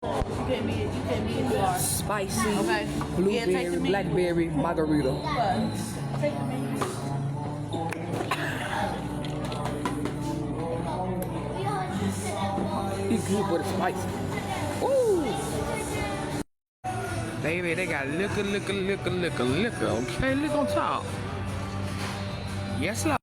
You can't be if you are. Spicy, Okay. blueberry, Yeah, take the blackberry, margarita. Take the menu. It's good, but it's spicy. Ooh. Baby, they got liquor. Okay, look on top. Yes, Lord.